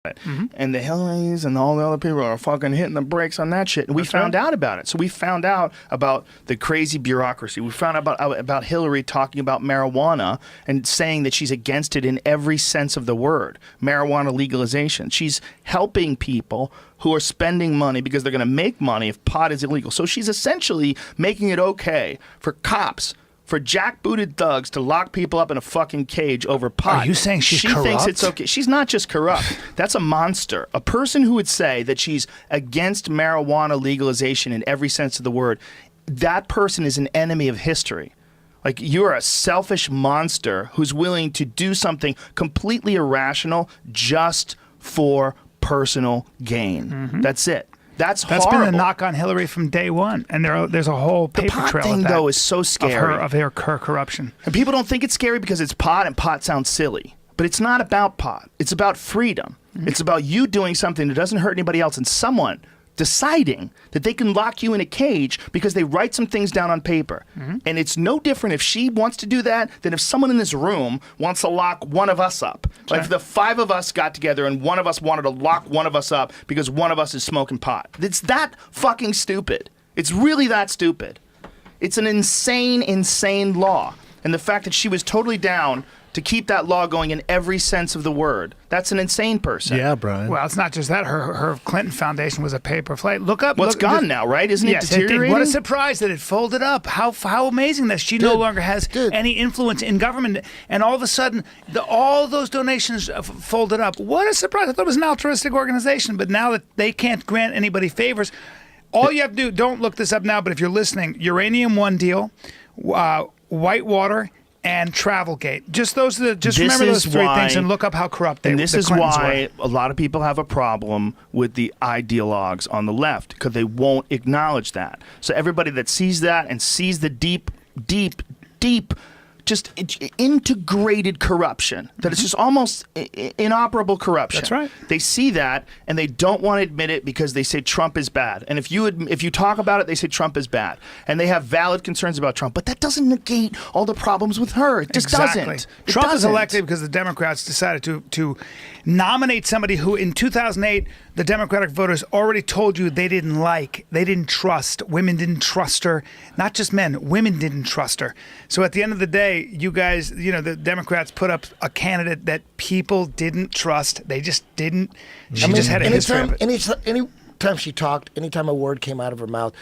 it. And the Hillarys and all the other people are fucking hitting the brakes on that shit. And we found out about it. So we found out about the crazy bureaucracy. We found out about Hillary talking about marijuana and saying that she's against it in every sense of the word. Marijuana legalization. She's helping people who are spending money because they're going to make money if pot is illegal. So she's essentially making it okay for cops, for jackbooted thugs to lock people up in a fucking cage over pot. Are you saying she's She corrupt? thinks it's okay. She's not just corrupt. That's a monster. A person who would say that she's against marijuana legalization in every sense of the word, that person is an enemy of history. Like, you're a selfish monster who's willing to do something completely irrational just for personal gain. That's it. That's horrible. been the knock on Hillary from day one, and there's a whole paper pot trail thing, of that, though, is so scary. of her corruption. And people don't think it's scary because it's pot, and pot sounds silly. But it's not about pot. It's about freedom. It's about you doing something that doesn't hurt anybody else, and someone deciding that they can lock you in a cage because they write some things down on paper. And it's no different if she wants to do that than if someone in this room wants to lock one of us up. Like if the 5 of us got together and one of us wanted to lock one of us up because one of us is smoking pot. It's that fucking stupid. It's really that stupid. It's an insane, insane law. And the fact that she was totally down to keep that law going in every sense of the word. That's an insane person. Yeah, Brian. Well, it's not just that. Her Clinton Foundation was a paper flight. Look up. Well, it's gone now, right? Isn't it deteriorating? What a surprise that it folded up. How amazing that she no longer has any influence in government. And all of a sudden, all those donations folded up. What a surprise. I thought it was an altruistic organization. But now that they can't grant anybody favors, all you have to do, don't look this up now, but if you're listening, Uranium One deal, Whitewater, and Travelgate. Just remember those 3 things and look up how corrupt they were. And this is why a lot of people have a problem with the ideologues on the left, because they won't acknowledge that. So everybody that sees that and sees the deep, just integrated corruption, that it's just almost inoperable corruption. That's right. They see that and they don't want to admit it because they say Trump is bad. And if you talk about it, they say Trump is bad. And they have valid concerns about Trump. But that doesn't negate all the problems with her. It just doesn't. Trump is elected because the Democrats decided to nominate somebody who in 2008 the Democratic voters already told you they didn't like, they didn't trust. Women didn't trust her. Not just men, women didn't trust her. So at the end of the day, you guys, the Democrats put up a candidate that people didn't trust. They just didn't. She just had a history of it. Anytime she talked, anytime a word came out of her mouth,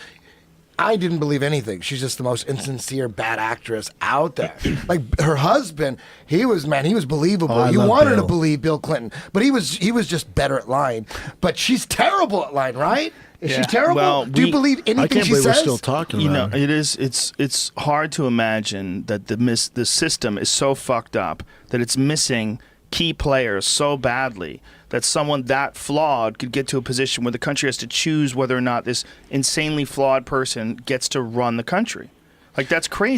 I didn't believe anything. She's just the most insincere, bad actress out there. Like her husband, he was believable. You wanted to believe Bill Clinton, but he was just better at lying. But she's terrible at lying, right? Is she terrible? Well, do you believe anything I can't she believe says? we're still talking about it. It's hard to imagine that the system is so fucked up that it's missing key players so badly that someone that flawed could get to a position where the country has to choose whether or not this insanely flawed person gets to run the country. Like, that's crazy.